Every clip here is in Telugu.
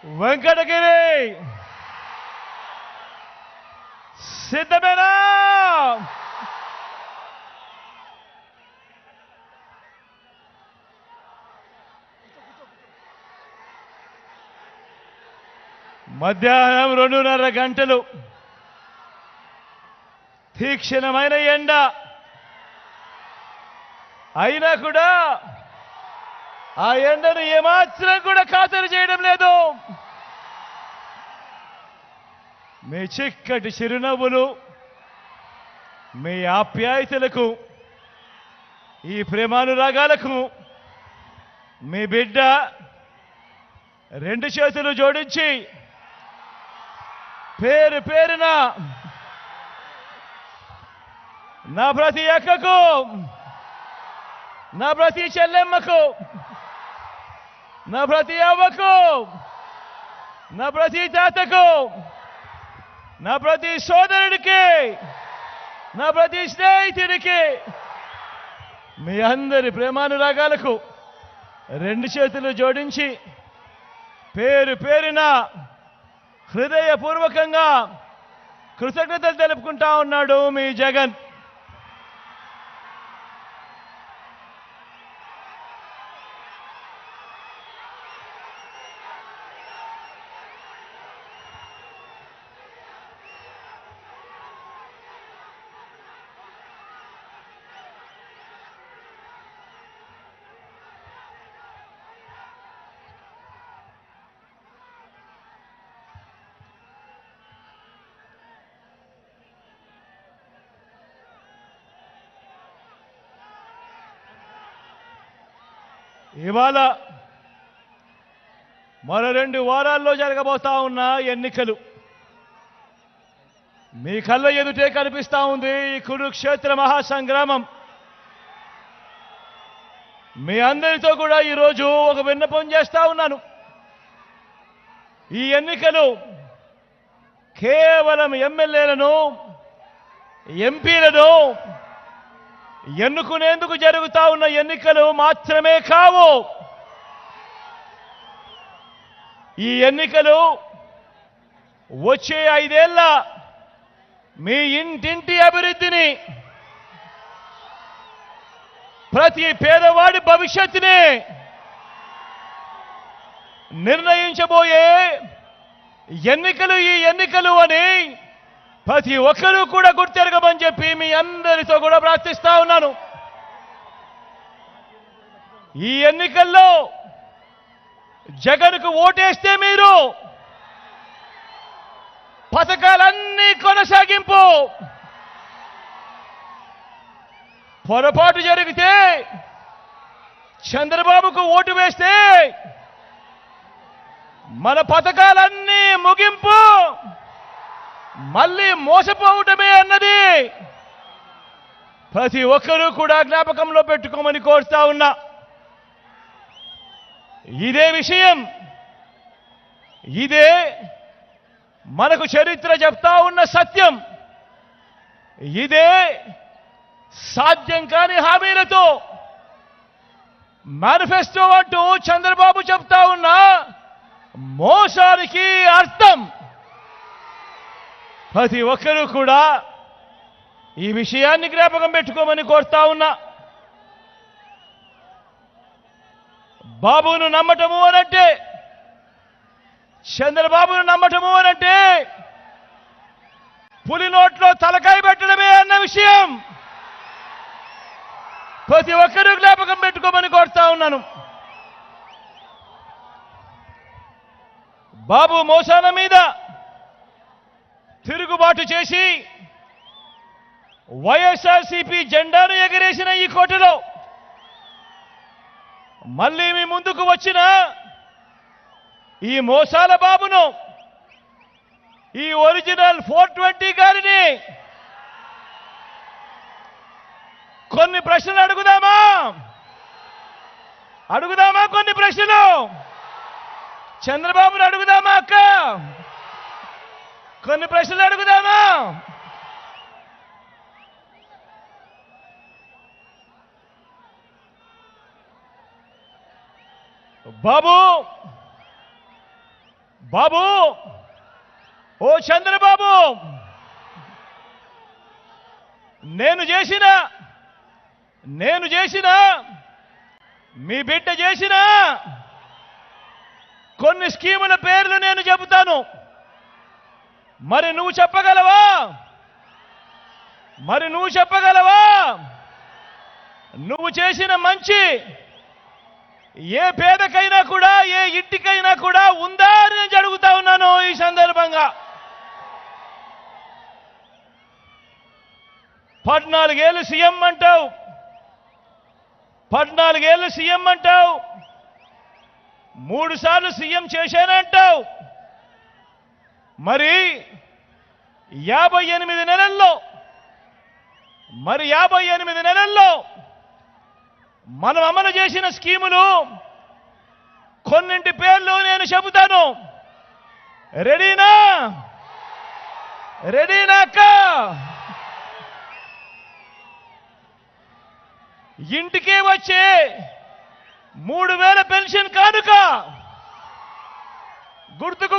వెంకటగిరి సిద్ధమేనా? మధ్యాహ్నం 2:30 గంటలు తీక్షణమైన ఎండ అయినా కూడా ఆ ఎండను ఏమాత్రం కూడా ఖాతరు చేయడం లేదు. మీ చిక్కటి చిరునవ్వులు, మీ ఆప్యాయతలకు, ఈ ప్రేమానురాగాలకు మీ బిడ్డ 2 చేతులు జోడించి పేరు పేరున నా ప్రతి అక్కకు, నా ప్రతి చెల్లెమ్మకు, నా ప్రతి అవ్వకు, నా ప్రతి తాతకు, నా ప్రతి సోదరుడికి, నా ప్రతి స్నేహితుడికి, మీ అందరి ప్రేమానురాగాలకు 2 చేతులు జోడించి పేరు పేరున హృదయపూర్వకంగా కృతజ్ఞతలు తెలుపుకుంటా ఉన్నాడు మీ జగన్. ఇవాళ మరో 2 వారాల్లో జరగబోతా ఉన్న ఎన్నికలు మీ కళ్ళ ఎదుటే కనిపిస్తా ఉంది. ఈ కురుక్షేత్ర మహాసంగ్రామం. మీ అందరితో కూడా ఈరోజు ఒక విన్నపం చేస్తా ఉన్నాను. ఈ ఎన్నికలు కేవలం ఎమ్మెల్యేలను, ఎంపీలను ఎన్నుకునేందుకు జరుగుతా ఉన్న ఎన్నికలు మాత్రమే కావు. ఈ ఎన్నికలు వచ్చే 5 ఏళ్ల మీ ఇంటింటి అభివృద్ధిని, ప్రతి పేదవాడి భవిష్యత్తుని నిర్ణయించబోయే ఎన్నికలు ఈ ఎన్నికలు అని ప్రతి ఒక్కరూ కూడా గుర్తెరగమని చెప్పి మీ అందరితో కూడా ప్రార్థిస్తా ఉన్నాను. ఈ ఎన్నికల్లో జగన్కు ఓటేస్తే మీరు పథకాలన్నీ కొనసాగింపు, పొరపాటు జరిగితే చంద్రబాబుకు ఓటు వేస్తే మన పథకాలన్నీ ముగింపు, మళ్ళీ మోసపోవటమే అన్నది ప్రతి ఒక్కరూ కూడా జ్ఞాపకంలో పెట్టుకోమని కోరుతా ఉన్నా. ఇదే విషయం, ఇదే మనకు చరిత్ర చెప్తా ఉన్న సత్యం, ఇదే సాధ్యం కాని హామీలతో మేనిఫెస్టో అంటూ చంద్రబాబు చెప్తా ఉన్న మోసానికి అర్థం. ప్రతి ఒక్కరూ కూడా ఈ విషయాన్ని జ్ఞాపకం పెట్టుకోమని కోరుతా ఉన్నా. బాబును నమ్మటము అనంటే, చంద్రబాబును నమ్మటము అనంటే పులి నోట్లో తలకాయ పెట్టడమే అన్న విషయం ప్రతి ఒక్కరూ జ్ఞాపకం పెట్టుకోమని కోరుతా ఉన్నాను. బాబు మోసాల మీద తిరుగుబాటు చేసి వైఎస్ఆర్సీపీ జెండాను ఎగరేసిన ఈ కోటలో మళ్ళీ మీ ముందుకు వచ్చిన ఈ మోసాల బాబును, ఈ ఒరిజినల్ 420 గారిని కొన్ని ప్రశ్నలు అడుగుదామా? కొన్ని ప్రశ్నలు చంద్రబాబును అడుగుదామా అక్క? కొన్ని ప్రశ్నలు అడుగుదామా? బాబు బాబు, ఓ చంద్రబాబు, నేను చేసిన మీ బిడ్డ చేసిన కొన్ని స్కీముల పేర్లు నేను చెబుతాను. మరి నువ్వు చెప్పగలవా? నువ్వు చేసిన మంచి ఏ పేదకైనా కూడా, ఏ ఇంటికైనా కూడా ఉందా అని నేను అడుగుతా ఉన్నాను ఈ సందర్భంగా. 14 ఏళ్ళు సీఎం అంటావు, 14 ఏళ్ళు సీఎం అంటావు, 3 సార్లు సీఎం చేశానంటావు. మరి 58 నెలల్లో మనం అమలు చేసిన స్కీములు కొన్నింటి పేర్లు నేను చెబుతాను. రెడీనా అక్క? ఇంటికే వచ్చే 3000 పెన్షన్ కానుక గుర్తుకు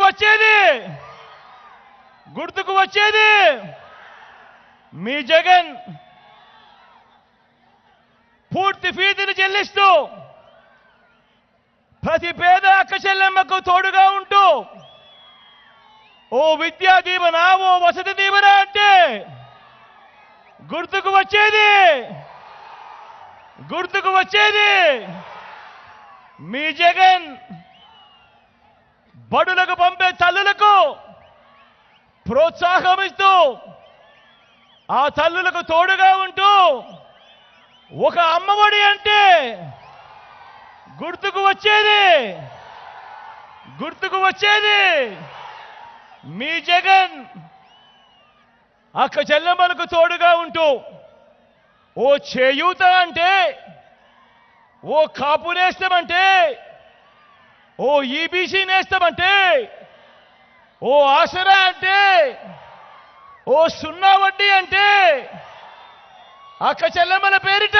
వచ్చేది మీ జగన్ పూర్తి ఫీజును చెల్లిస్తూ ప్రతి పేద అక్క చెల్లెమ్మకు తోడుగా ఉంటూ ఓ విద్యా దీవెన, ఓ వసతి దీవెన అంటే గుర్తుకు వచ్చేది మీ జగన్ బడులకు పంపే తల్లులకు ప్రోత్సాహం ఇస్తూ ఆ తల్లులకు తోడుగా ఉంటూ ఒక అమ్మఒడి అంటే గుర్తుకు వచ్చేది మీ జగన్ అక్క చెల్లెమ్మలకు తోడుగా ఉంటూ ఓ చేయూత అంటే, ఓ కాపు నేస్తమంటే, ఓ ఈబీసీ నేస్తమంటే, ఓ ఆసరా అంటే, ఓ 0 వడ్డీ అంటే, అక్క చెల్లెమ్మల పేరిట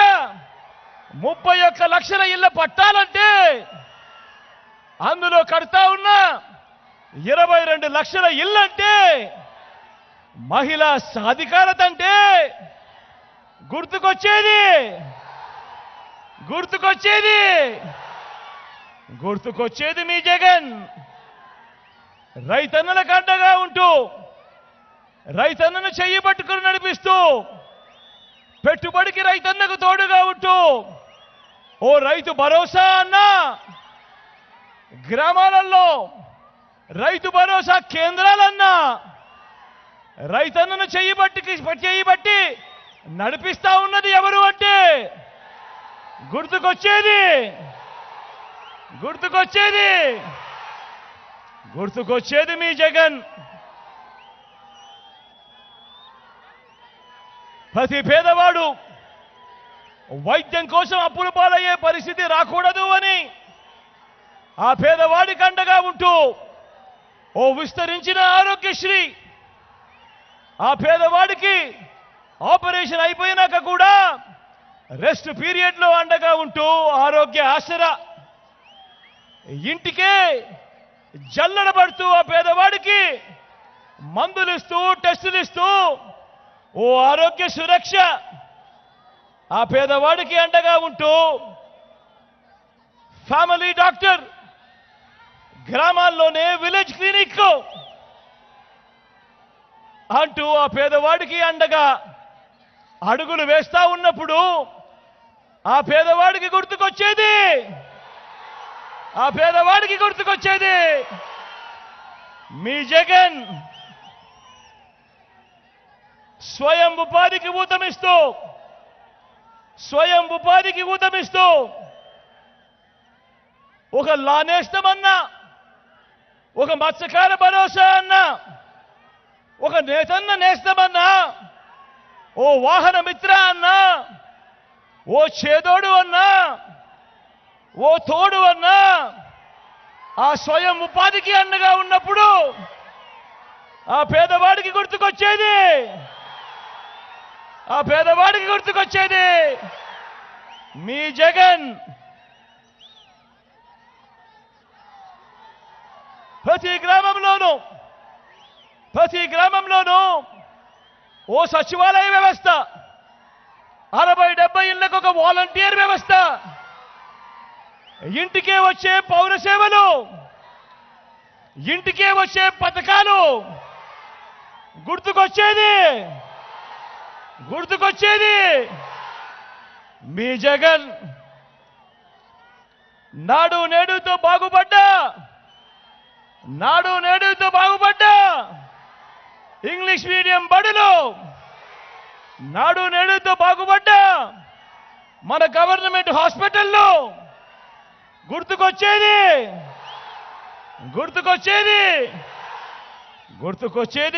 31 లక్షల ఇళ్ల పట్టాలంటే, అందులో కడతా ఉన్న 22 లక్షల ఇల్లంటే, మహిళా సాధికారత అంటే గుర్తుకొచ్చేది మీ జగన్. రైతన్నలకు అండగా ఉంటూ, రైతన్నను చెయ్యి పట్టుకుని నడిపిస్తూ, పెట్టుబడికి రైతన్నకు తోడుగా ఉంటూ ఓ రైతు భరోసా అన్నా, గ్రామాలలో రైతు భరోసా కేంద్రాలన్నా, రైతన్నను చెయ్యి బట్టి నడిపిస్తా ఉన్నది ఎవరు అంటే గుర్తుకొచ్చేది మీ జగన్. ప్రతి పేదవాడు వైద్యం కోసం అప్పుల పాలయ్యే పరిస్థితి రాకూడదు అని ఆ పేదవాడికి అండగా ఉంటూ ఓ విస్తరించిన ఆరోగ్యశ్రీ, ఆ పేదవాడికి ఆపరేషన్ అయిపోయినాక కూడా రెస్ట్ పీరియడ్లో అండగా ఉంటూ ఆరోగ్య ఆసరా, ఇంటికే జల్లెడ పడుతూ ఆ పేదవాడికి మందులిస్తూ, టెస్టులు ఇస్తూ ఓ ఆరోగ్య సురక్ష, ఆ పేదవాడికి అండగా ఉంటూ ఫ్యామిలీ డాక్టర్, గ్రామాల్లోనే విలేజ్ క్లినిక్ అంటూ ఆ పేదవాడికి అండగా అడుగులు వేస్తా ఉన్నప్పుడు ఆ పేదవాడికి గుర్తుకొచ్చేది మీ జగన్. స్వయం ఉపాధికి ఊతమిస్తూ ఒక లానేస్తామన్నా, ఒక మత్స్యకార భరోసా అన్నా, ఒక నేతన్న నేస్తామన్నా, ఓ వాహన మిత్ర అన్నా, ఓ చేదోడు అన్నా, ఓ తోడు అన్నా, ఆ స్వయం ఉపాధికి అండగా ఉన్నప్పుడు ఆ పేదవాడికి గుర్తుకొచ్చేది మీ జగన్. ప్రతి గ్రామంలోనూ ఓ సచివాలయ వ్యవస్థ, 60-70 ఇళ్లకు ఒక వాలంటీర్ వ్యవస్థ, ఇంటికే వచ్చే పౌర సేవలు, ఇంటికే వచ్చే పథకాలు. గుర్తుకొచ్చేది మీ జగన్. నాడు నేడుతో బాగుపడ్డా ఇంగ్లీష్ మీడియం బడులు, నాడు నేడుతో బాగుపడ్డా మన గవర్నమెంట్ హాస్పిటల్లో. గుర్తుకొచ్చేది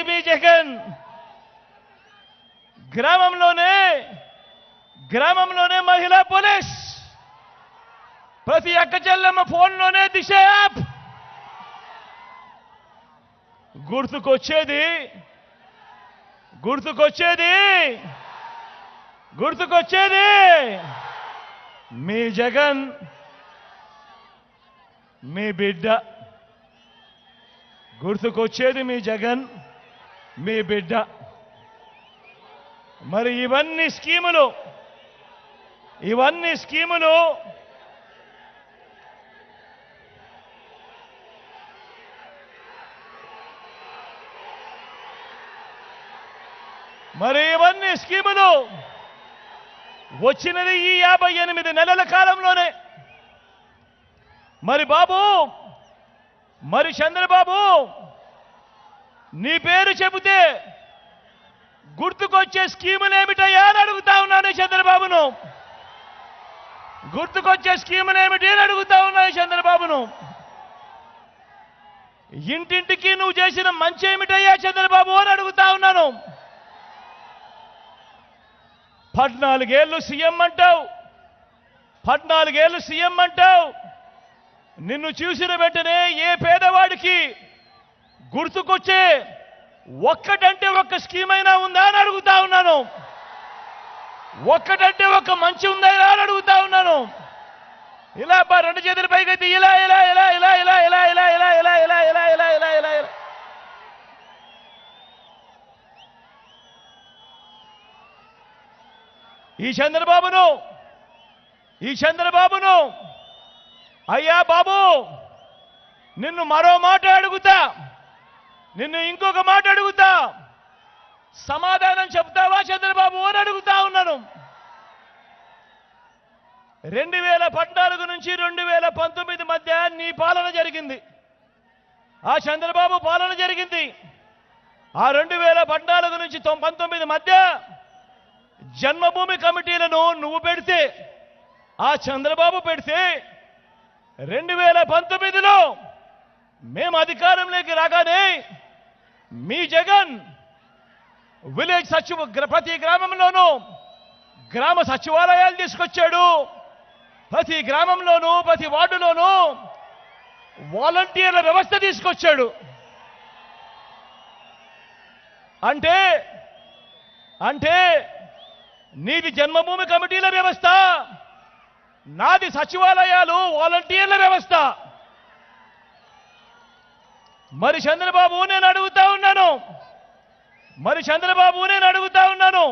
మీ జగన్. గ్రామంలోనే మహిళా పోలీస్, ప్రతి అక్క చెల్లెమ్మ ఫోన్లోనే దిశ యాప్. గుర్తుకొచ్చేది మీ జగన్, మీ బిడ్డ. మరి ఇవన్నీ స్కీములు వచ్చినది ఈ 58 నెలల కాలంలోనే. మరి చంద్రబాబు, నీ పేరు చెబితే గుర్తుకొచ్చే స్కీములు ఏమిటయ్యా అని అడుగుతా ఉన్నాను చంద్రబాబును. ఇంటింటికి నువ్వు చేసిన మంచి ఏమిటయ్యా చంద్రబాబు అని అడుగుతా ఉన్నాను. 14 ఏళ్ళు సీఎం అంటావు. నిన్ను చూసిన వెంటనే ఏ పేదవాడికి గుర్తుకొచ్చే ఒక్కటంటే ఒక్క స్కీమ్ అయినా ఉందా అని అడుగుతా ఉన్నాను. ఒక్కటంటే ఒక్క మంచి ఉందా అని అడుగుతా ఉన్నాను. ఇలా 2 చేతుల పైకైతే ఇలా ఈ చంద్రబాబును అయ్యా బాబు, నిన్ను మరో మాట అడుగుతా, నిన్ను ఇంకొక మాట అడుగుతా, సమాధానం చెప్తావా చంద్రబాబు అని అడుగుతా ఉన్నాను. 2014 నుంచి 2019 మధ్య నీ పాలన జరిగింది, ఆ చంద్రబాబు పాలన జరిగింది. ఆ 2014 నుంచి 19 మధ్య జన్మభూమి కమిటీలను నువ్వు పెడితే, ఆ చంద్రబాబు పెడితే, 2019లో మేము అధికారంలోకి రాగానే మీ జగన్ ప్రతి గ్రామంలోనూ గ్రామ సచివాలయాలు తీసుకొచ్చాడు. ప్రతి గ్రామంలోనూ ప్రతి వార్డులోనూ వాలంటీర్ల వ్యవస్థ తీసుకొచ్చాడు. అంటే నీది జన్మభూమి కమిటీల వ్యవస్థ, నాది సచివాలయాలు వాలంటీర్ల వ్యవస్థ. మరి చంద్రబాబు నేను అడుగుతా ఉన్నాను,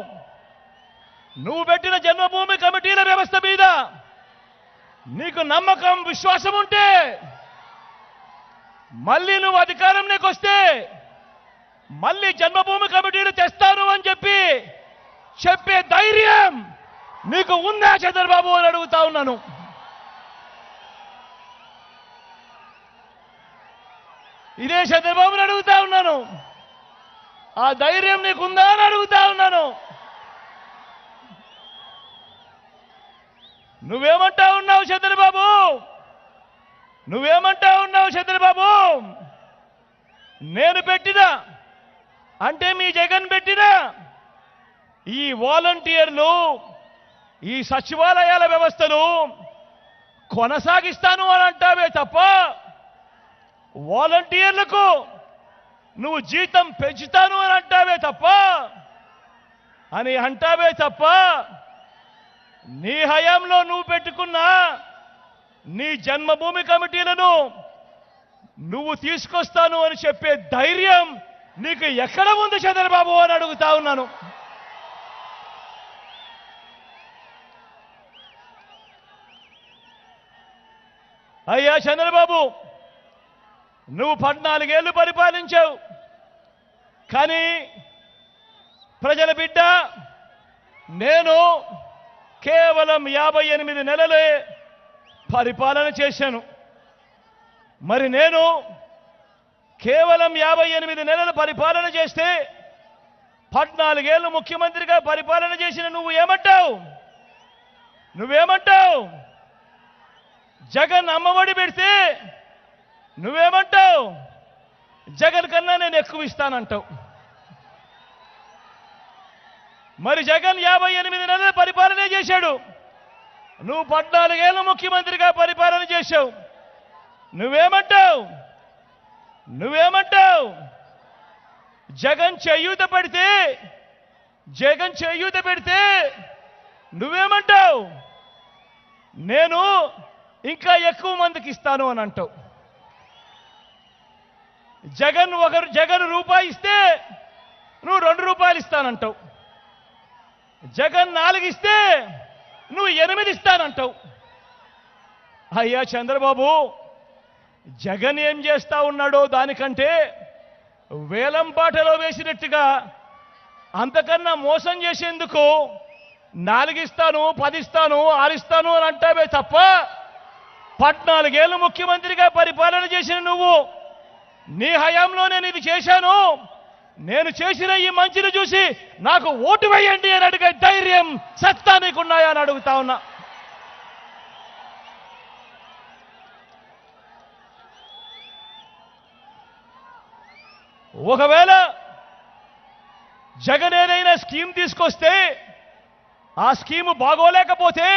నువ్వు పెట్టిన జన్మభూమి కమిటీల వ్యవస్థ మీద నీకు నమ్మకం, విశ్వాసం ఉంటే మళ్ళీ నువ్వు అధికారంలోకి వస్తే మళ్ళీ జన్మభూమి కమిటీలు తెస్తాను అని చెప్పే ధైర్యం నీకు ఉందా చంద్రబాబు అని అడుగుతా ఉన్నాను. ఇదే చంద్రబాబుని అడుగుతా ఉన్నాను. ఆ ధైర్యం నీకుందా అని అడుగుతా ఉన్నాను. నువ్వేమంటా ఉన్నావు చంద్రబాబు? నేను పెట్టిన, అంటే మీ జగన్ పెట్టిన ఈ వాలంటీర్లు, ఈ సచివాలయాల వ్యవస్థను కొనసాగిస్తాను అని అంటావే తప్ప, వాలంటీర్లకు నువ్వు జీతం పెంచుతాను అని అంటావే తప్ప నీ హయాంలో నువ్వు పెట్టుకున్న నీ జన్మభూమి కమిటీలను నువ్వు తీసుకొస్తాను అని చెప్పే ధైర్యం నీకు ఎక్కడ ఉంది చంద్రబాబు అని అడుగుతా ఉన్నాను. అయ్యా చంద్రబాబు, నువ్వు 14 ఏళ్ళు పరిపాలించావు, కానీ ప్రజల బిడ్డ నేను కేవలం 58 నెలలే పరిపాలన చేశాను. మరి నేను కేవలం 58 నెలలు పరిపాలన చేస్తే 14 ఏళ్ళు ముఖ్యమంత్రిగా పరిపాలన చేసిన నువ్వు ఏమంటావు? నువ్వేమంటావు? జగన్ అమ్మఒడి పెడితే నువ్వేమంటావు? జగన్ కన్నా నేను ఎక్కువ ఇస్తానంటావు. మరి జగన్ 58 నెలలు పరిపాలన చేశాడు, నువ్వు 14 ఏళ్ళు ముఖ్యమంత్రిగా పరిపాలన చేశావు. నువ్వేమంటావు? నువ్వేమంటావు? జగన్ చేయూత పెడితే నువ్వేమంటావు? నేను ఇంకా ఎక్కువ మందికి ఇస్తాను అని అంటావు. జగన్ రూపాయి ఇస్తే నువ్వు 2 రూపాయలు ఇస్తానంటావు. జగన్ 4 ఇస్తే నువ్వు 8 ఇస్తానంటావు. అయ్యా చంద్రబాబు, జగన్ ఏం చేస్తా ఉన్నాడో దానికంటే వేలం పాటలో వేసినట్టుగా అంతకన్నా మోసం చేసేందుకు 4 ఇస్తాను, 10 ఇస్తాను, 6 ఇస్తాను అని అంటావే తప్ప 14 ఏళ్ళు ముఖ్యమంత్రిగా పరిపాలన చేసిన నువ్వు నీ హయాంలో నేను ఇది చేశాను, నేను చేసిన ఈ మంచిని చూసి నాకు ఓటు వేయండి అని అడిగే ధైర్యం, సత్తా నీకున్నాయా అని అడుగుతా ఉన్నా. ఒకవేళ జగన్ ఏదైనా స్కీమ్ తీసుకొస్తే ఆ స్కీము బాగోలేకపోతే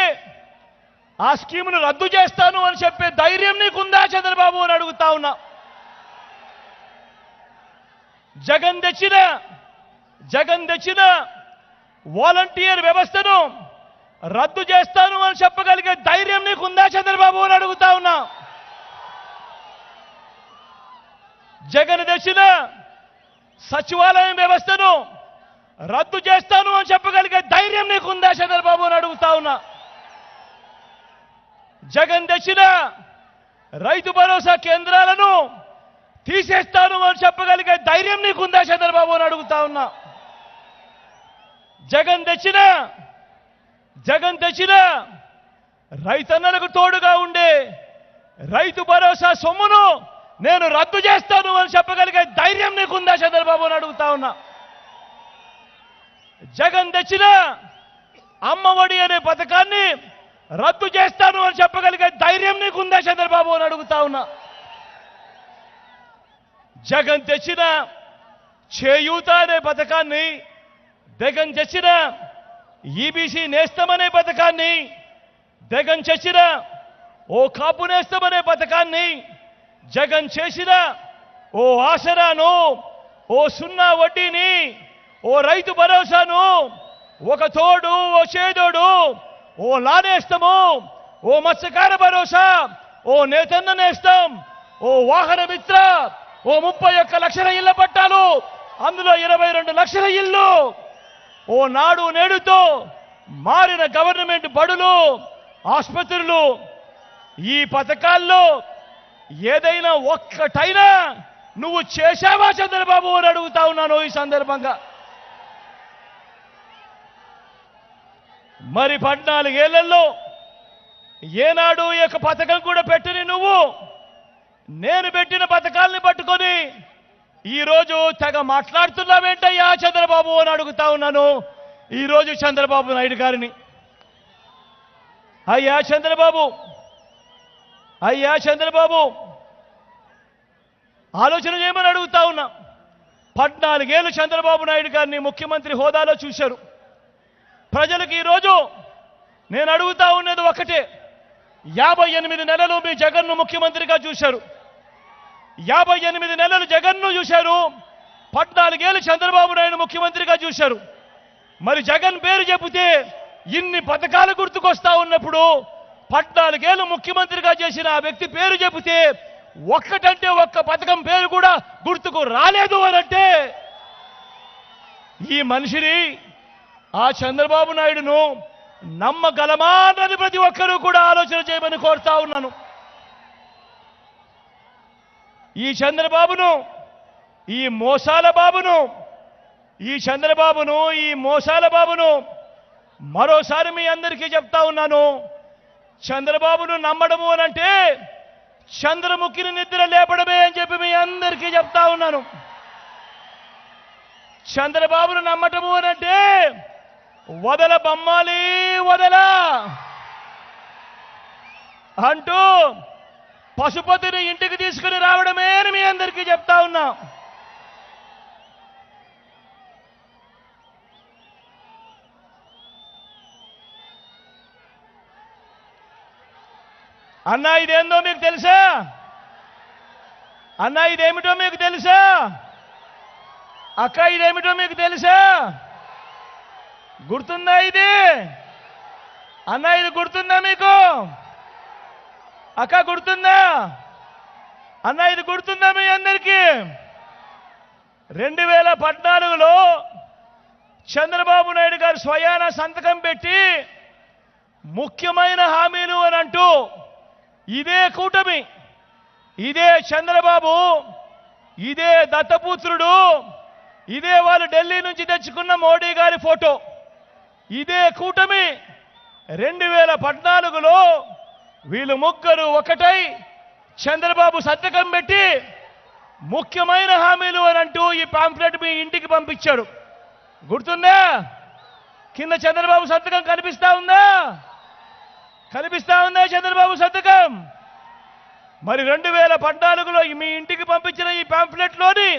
ఆ స్కీమును రద్దు చేస్తాను అని చెప్పే ధైర్యం నీకుందా చంద్రబాబు అని అడుగుతా ఉన్నా. జగన్ తెచ్చిన వాలంటీర్ వ్యవస్థను రద్దు చేస్తాను అని చెప్పగలిగే ధైర్యం నీకుందా చంద్రబాబు అని అడుగుతా ఉన్నా. జగన్ తెచ్చిన సచివాలయం వ్యవస్థను రద్దు చేస్తాను అని చెప్పగలిగే ధైర్యం నీకుందా చంద్రబాబు అని అడుగుతా ఉన్నా. జగన్ తెచ్చిన రైతు భరోసా కేంద్రాలను తీసేస్తాను అని చెప్పగలిగే ధైర్యం నీకుందా చంద్రబాబు అని అడుగుతా ఉన్నా. జగన్ తెచ్చిన రైతన్నలకు తోడుగా ఉండే రైతు భరోసా సొమ్మును నేను రద్దు చేస్తాను అని చెప్పగలిగే ధైర్యం నీకుందా చంద్రబాబు అని అడుగుతా ఉన్నా. జగన్ తెచ్చిన అమ్మఒడి అనే పథకాన్ని రద్దు చేస్తాను అని చెప్పగలిగే ధైర్యం నీకుందా చంద్రబాబు అని అడుగుతా ఉన్నా. జగన్ తెచ్చిన చేయూత అనే పథకాన్ని, జగన్ తెచ్చిన ఈబీసీ నేస్తం అనే పథకాన్ని, జగన్ తెచ్చిన ఓ కాపు నేస్తం అనే పథకాన్ని, జగన్ చేసిన ఓ ఆసరాను, ఓ 0 వడ్డీని, ఓ రైతు భరోసాను, ఒక తోడు, ఓ చేదోడు, ఓ లానేస్తము, ఓ మత్స్యకార భరోసా, ఓ నేతన్న నేస్తం, ఓ వాహన మిత్ర, ఓ 31 లక్షల ఇళ్ల పట్టాలు, అందులో 22 లక్షల ఇళ్ళు, ఓ నాడు నేడుతో మారిన గవర్నమెంట్ బడులు, ఆసుపత్రులు, ఈ పథకాల్లో ఏదైనా ఒక్కటైనా నువ్వు చేశావా చంద్రబాబు అని అడుగుతా ఉన్నాను ఈ సందర్భంగా. మరి 14 ఏళ్లలో ఏనాడు ఈ యొక్క పథకం కూడా పెట్టని నువ్వు నేను పెట్టిన పథకాల్ని పట్టుకొని ఈరోజు తెగ మాట్లాడుతున్నావేంటయ్యా చంద్రబాబు అని అడుగుతా ఉన్నాను ఈరోజు చంద్రబాబు నాయుడు గారిని. అయ్యా చంద్రబాబు, ఆలోచన చేయమని అడుగుతా ఉన్నా. 14 ఏళ్ళు చంద్రబాబు నాయుడు గారిని ముఖ్యమంత్రి హోదాలో చూశారు. ప్రజలకు ఈరోజు నేను అడుగుతా ఉన్నది ఒకటే, 58 నెలలు మీ జగన్ను ముఖ్యమంత్రిగా చూశారు, 58 నెలలు జగన్ను చూశారు, 14 ఏళ్ళు చంద్రబాబు నాయుడు ముఖ్యమంత్రిగా చూశారు. మరి జగన్ పేరు చెబితే ఇన్ని పథకాలు గుర్తుకొస్తా ఉన్నప్పుడు 14 ఏళ్ళు ముఖ్యమంత్రిగా చేసిన ఆ వ్యక్తి పేరు చెబితే ఒక్కటంటే ఒక్క పథకం పేరు కూడా గుర్తుకు రాలేదు అనంటే ఈ మనిషిని ఆ చంద్రబాబు నాయుడును నమ్మగలమా అన్నది ప్రతి ఒక్కరూ కూడా ఆలోచన చేయమని కోరుతా ఉన్నాను. ఈ చంద్రబాబును, ఈ మోసాల బాబును, ఈ చంద్రబాబును, ఈ మోసాల బాబును మరోసారి మీ అందరికీ చెప్తా ఉన్నాను. చంద్రబాబును నమ్మడము అనంటే చంద్రముఖిని నిద్ర లేపడమే అని చెప్పి మీ అందరికీ చెప్తా ఉన్నాను. చంద్రబాబును నమ్మటము అనంటే వదల బొమ్మాలి వదల అంటూ పశుపతిని ఇంటికి తీసుకుని రావడమే అని మీ అందరికీ చెప్తా ఉన్నా. అన్నా ఇదేందో మీకు తెలుసా? అన్నా ఇదేమిటో మీకు తెలుసా? అక్క ఇదేమిటో మీకు తెలుసా? గుర్తుందా ఇది? అన్నా ఇది గుర్తుందా మీకు? అక్క గుర్తుందా? అన్నా ఇది గుర్తుందా మీ అందరికీ? 2014లో చంద్రబాబు నాయుడు గారు స్వయాన సంతకం పెట్టి ముఖ్యమైన హామీలు అని అంటూ ఇదే కూటమి, ఇదే చంద్రబాబు, ఇదే దత్తపుత్రుడు, ఇదే వాళ్ళు ఢిల్లీ నుంచి తెచ్చుకున్న మోడీ గారి ఫోటో, ఇదే కూటమి 2014లో వీళ్ళు ముగ్గురు ఒకటై చంద్రబాబు సంతకం పెట్టి ముఖ్యమైన హామీలు అని అంటూ ఈ పాంఫ్లెట్ మీ ఇంటికి పంపించాడు. గుర్తుందా? కింద చంద్రబాబు సంతకం కనిపిస్తా ఉందా? కనిపిస్తా ఉందా చంద్రబాబు సంతకం? మరి 2014లో మీ ఇంటికి పంపించిన ఈ పాంఫ్లెట్లోని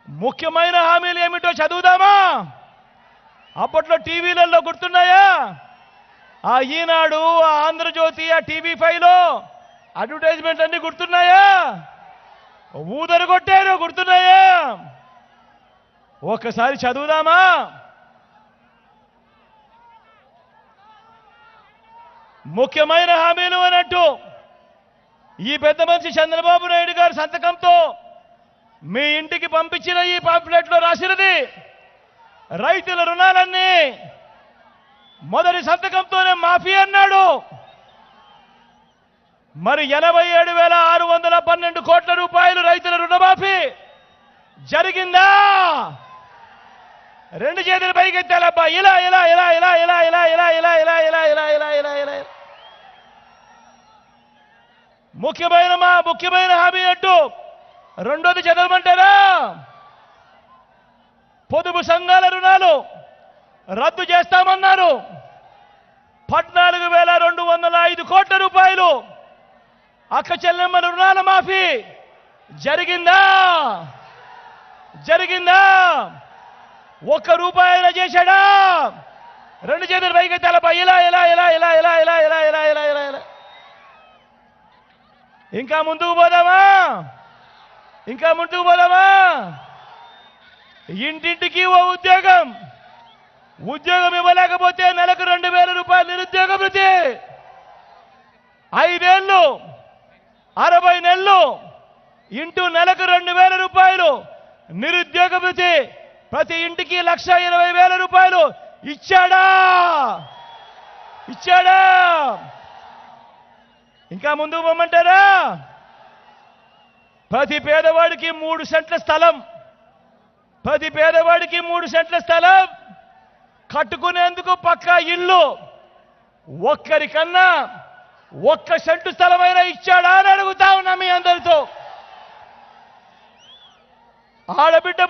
ముఖ్యమైన హామీలు ఏమిటో చదువుదామా? అప్పట్లో టీవీలలో గుర్తున్నాయా? ఆ ఈనాడు, ఆ ఆంధ్రజ్యోతి, ఆ TV5లో అడ్వర్టైజ్మెంట్ అన్ని గుర్తున్నాయా? ఊదరు కొట్టారు, గుర్తున్నాయా? ఒక్కసారి చదువుదామా? ముఖ్యమైన హామీలు అన్నట్టు ఈ పెద్ద మనిషి చంద్రబాబు నాయుడు గారి సంతకంతో మీ ఇంటికి పంపించిన ఈ పాంఫ్లెట్లో రాసినది రైతుల రుణాలన్నీ మొదటి సంతకంతోనే మాఫీ అన్నాడు. మరి 87,612 కోట్ల రూపాయలు రైతుల రుణమాఫీ జరిగిందా? రెండు చేతులు పైకెత్తాలబ్బా. ఇలా ఇలా ఇలా ఇలా ఇలా ఇలా ఇలా ఇలా ఇలా ఇలా ఇలా ఇలా ఇలా ఇలా ముఖ్యమైన హామీ అంటూ రెండోది చదవమంటారా? పొదుపు సంఘాల రుణాలు రద్దు చేస్తామన్నారు. 14,205 కోట్ల రూపాయలు అక్క చెల్లెమ్మల రుణాల మాఫీ జరిగిందా? జరిగిందా? ఒక్క రూపాయలు చేశాడా? రెండు చేతులు పైకి తలపై ఇలా ఇలా ఇలా ఇలా ఇలా ఇలా ఇలా ఇలా ఇలా ఇలా ఇలా ఇంకా ముందుకు పోదామా? ఇంకా ముందుకు పోదామా? ఇంటింటికి ఓ ఉద్యోగం ఇవ్వలేకపోతే నెలకు 2,000 రూపాయలు నిరుద్యోగ భృతి. 5 ఏళ్ళు 60 నెలలు ఇంటూ నెలకు 2,000 రూపాయలు నిరుద్యోగ భృతి. ప్రతి ఇంటికి 1,20,000 రూపాయలు ఇచ్చాడా? ఇచ్చాడా? ఇంకా ముందుకు పోమంటారా? ప్రతి పేదవాడికి 3 సెంట్ల స్థలం, ప్రతి పేదవాడికి 3 సెంట్ల స్థలం కట్టుకునేందుకు పక్కా ఇల్లు. ఒక్కరికన్నా 1 సెంటు స్థలమైనా ఇచ్చాడా అని అడుగుతా ఉన్నా మీ అందరితో. ఆడబిడ్డ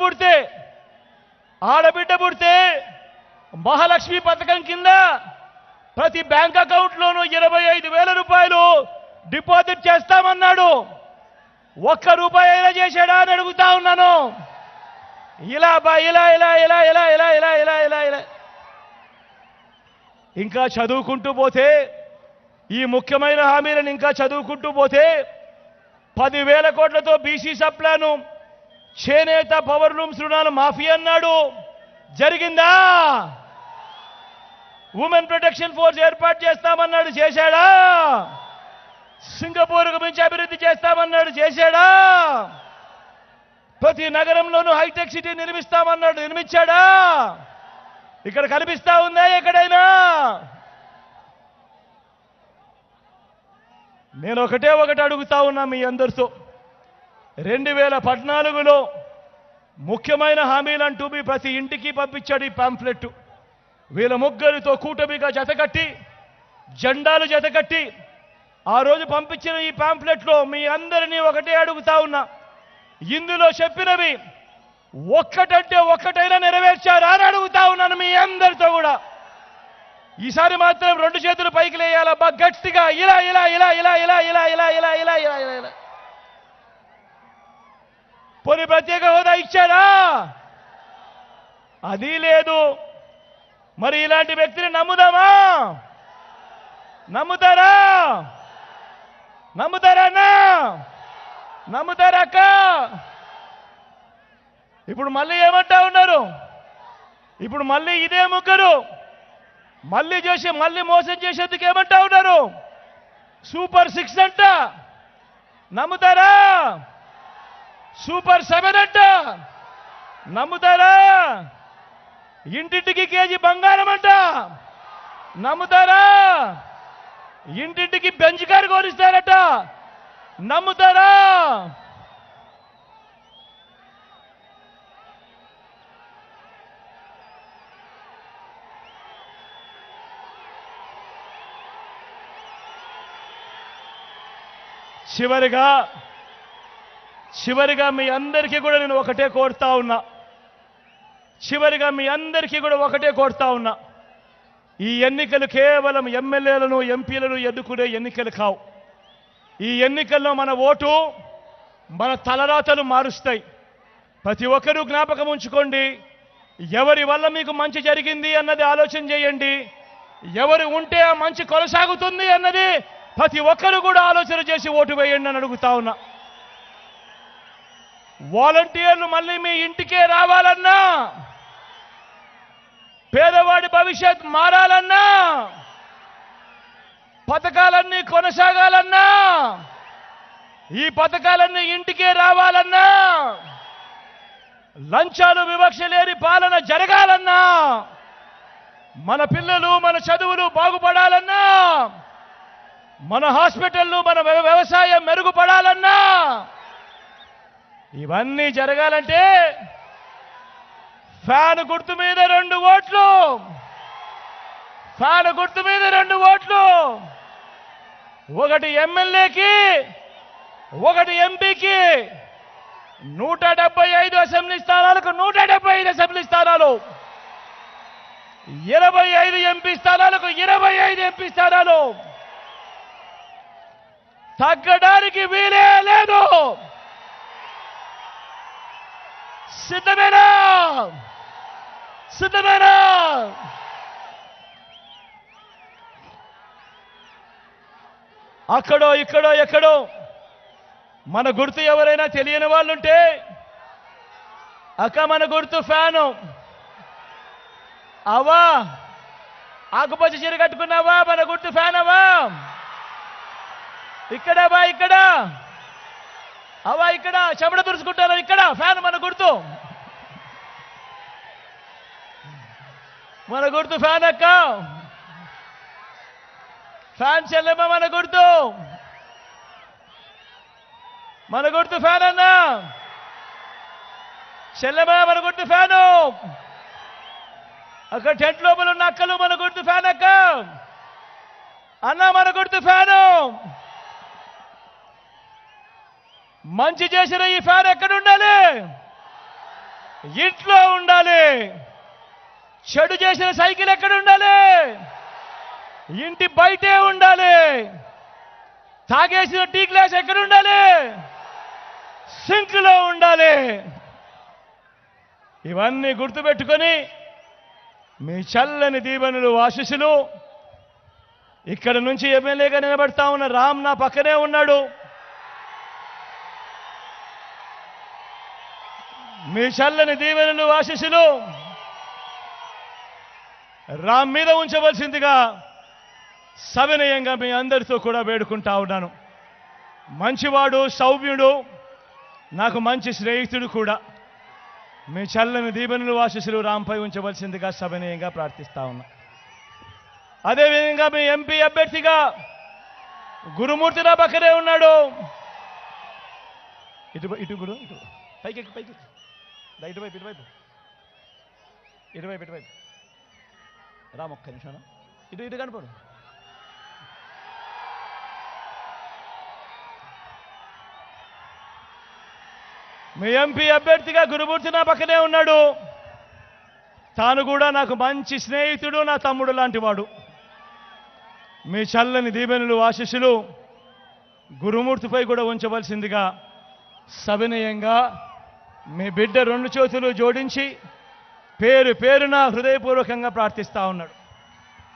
పుడితే మహాలక్ష్మి పథకం కింద ప్రతి బ్యాంక్ అకౌంట్లోనూ 25,000 రూపాయలు డిపాజిట్ చేస్తామన్నాడు. 1 రూపాయి అయినా చేశాడా అని అడుగుతా ఉన్నాను. ఇలా ఇలా ఇలా ఇలా ఇలా ఇలా ఇలా ఇలా ఇలా ఇలా ఇంకా చదువుకుంటూ పోతే ఈ ముఖ్యమైన హామీలను ఇంకా చదువుకుంటూ పోతే 10,000 కోట్లతో బీసీ సప్లాను, చేనేత పవర్ లూమ్స్ రుణాలు మాఫీ అన్నాడు. జరిగిందా? ఉమెన్ ప్రొటెక్షన్ ఫోర్స్ ఏర్పాటు చేస్తామన్నాడు. చేశాడా? సింగపూర్కు మించి అభివృద్ధి చేస్తామన్నాడు, చేశాడా? ప్రతి నగరంలోనూ హైటెక్ సిటీ నిర్మిస్తామన్నాడు, నిర్మించాడా? ఇక్కడ కనిపిస్తా ఉందా ఎక్కడైనా? నేను ఒకటి అడుగుతా ఉన్నా మీ అందరితో. 2014లో ముఖ్యమైన హామీలంటూ మీ ప్రతి ఇంటికి పంపించాడు ఈ పాంఫ్లెట్. వీళ్ళ ముగ్గురితో కూటమిగా జతకట్టి, జెండాలు జతకట్టి ఆ రోజు పంపించిన ఈ పాంఫ్లెట్లో మీ అందరినీ ఒకటే అడుగుతా ఉన్నా, ఇందులో చెప్పినవి ఒక్కటంటే ఒక్కటైనా నెరవేర్చారా అని అడుగుతా ఉన్నాను మీ అందరితో కూడా. ఈసారి మాత్రం 2 చేతులు పైకి లేయాలబ్బా, గట్టిగా ఇలా ఇలా ఇలా ఇలా ఇలా ఇలా ఇలా ఇలా ఇలా ఇలా ఇలా. పోనీ ప్రత్యేక హోదా ఇచ్చారా? అది లేదు. మరి ఇలాంటి వ్యక్తిని నమ్ముదామా? నమ్ముతారా? నమ్ముతారన్నా? నమ్ముతారక్క? ఇప్పుడు మళ్ళీ ఏమంటా ఉన్నారు? ఇప్పుడు మళ్ళీ ఇదే ముగ్గురు మళ్ళీ మోసం చేసేందుకు ఏమంటా ఉన్నారు? సూపర్ 6 అంట. నమ్ముతారా? సూపర్ 7 అంట. నమ్ముతారా? ఇంటింటికి కేజీ బంగారం అంట. నమ్ముతారా? ఇంటింటికి బెంచ్ కారు కొనిస్తారట. నమ్ముతారా? చివరిగా మీ అందరికీ కూడా నేను ఒకటే కోరుతా ఉన్నా. ఈ ఎన్నికలు కేవలం ఎమ్మెల్యేలను, ఎంపీలను ఎన్నుకునే ఎన్నికలు కావు. ఈ ఎన్నికల్లో మన ఓటు మన తలరాతలు మారుస్తాయి. ప్రతి ఒక్కరూ జ్ఞాపకం ఉంచుకోండి. ఎవరి వల్ల మీకు మంచి జరిగింది అన్నది ఆలోచన చేయండి. ఎవరు ఉంటే ఆ మంచి కొనసాగుతుంది అన్నది ప్రతి ఒక్కరు కూడా ఆలోచన చేసి ఓటు వేయండి అని అడుగుతా ఉన్నా. వాలంటీర్లు మళ్ళీ మీ ఇంటికే రావాలన్నా, పేదవాడి భవిష్యత్ మారాలన్నా, పథకాలన్నీ కొనసాగాలన్నా, ఈ పథకాలన్నీ ఇంటికే రావాలన్నా, లంచాలు వివక్ష లేని పాలన జరగాలన్నా, మన పిల్లలు మన చదువులు బాగుపడాలన్నా, మన హాస్పిటల్లు మన వ్యవసాయం మెరుగుపడాలన్నా, ఇవన్నీ జరగాలంటే ఫ్యాన్ గుర్తు మీద 2 ఓట్లు. ఫ్యాన్ గుర్తు మీద 2 ఓట్లు. ఒకటి ఎమ్మెల్యేకి, ఒకటి ఎంపీకి. 175 అసెంబ్లీ స్థానాలకు 175 అసెంబ్లీ స్థానాలు, 25 ఎంపీ స్థానాలకు 25 ఎంపీ స్థానాలు. తగ్గడానికి వీలే లేదు. సిద్ధమేనా? సిద్ధమేనా? అక్కడో ఇక్కడో ఎక్కడో మన గుర్తు ఎవరైనా తెలియని వాళ్ళుంటే, అక్క మన గుర్తు ఫ్యాను. అవా ఆకుపచ్చ చీర కట్టుకున్నావా? మన గుర్తు ఫ్యాన్ అవా? ఇక్కడ బా, ఇక్కడ అవా, ఇక్కడ చెమట తుడుచుకుంటారు, ఇక్కడ ఫ్యాన్ మన గుర్తు. మన గుర్తు ఫ్యాన్ అక్క. ఫ్యాన్ చెల్లెమ్మ మన గుర్తు. మన గుర్తు ఫ్యాన్ అన్నా. చెల్లెమ్మ మన గుర్తు ఫ్యాను. అక్కడ టెంట్ లోపల ఉన్న అక్కలు మన గుర్తు ఫ్యాన్ అక్క. అన్న మన గుర్తు ఫ్యాను. మంచి చేసిన ఈ ఫ్యాన్ ఎక్కడ ఉండాలి? ఇంట్లో ఉండాలి. చెడు చేసిన సైకిల్ ఎక్కడ ఉండాలి? ఇంటి బయటే ఉండాలి. తాగేసిన టీ గ్లాస్ ఎక్కడ ఉండాలి? సింక్ లో ఉండాలి. ఇవన్నీ గుర్తుపెట్టుకొని మీ చల్లని దీవెనలు, ఆశీస్సులు. ఇక్కడ నుంచి ఎమ్మెల్యేగా నిలబడతా ఉన్న రామ్ నా పక్కనే ఉన్నాడు. మీ చల్లని దీవెనలు, ఆశీస్సులు రామ్ మీద ఉంచవలసిందిగా సవినయంగా మీ అందరితో కూడా వేడుకుంటా ఉన్నాను. మంచివాడు, సౌమ్యుడు, నాకు మంచి స్నేహితుడు కూడా. మీ చల్లని దీవెనలు ఆశీస్సులు రాంపై ఉంచవలసిందిగా సవినయంగా ప్రార్థిస్తా ఉన్నా. అదేవిధంగా మీ ఎంపీ అభ్యర్థిగా గురుమూర్తి నా పక్కనే ఉన్నాడు. ఇటు గురు, ఇటు పైకి ఇటువైపు రామ్, ఒక్క నిమిషం ఇటు కనపడు. మీ ఎంపీ అభ్యర్థిగా గురుమూర్తి నా పక్కనే ఉన్నాడు. తాను కూడా నాకు మంచి స్నేహితుడు, నా తమ్ముడు లాంటి వాడు. మీ చల్లని దీవెనలు ఆశీస్సులు గురుమూర్తిపై కూడా ఉంచవలసిందిగా సవినయంగా మీ బిడ్డ రెండు చేతులు జోడించి పేరున హృదయపూర్వకంగా ప్రార్థిస్తా ఉన్నాడు.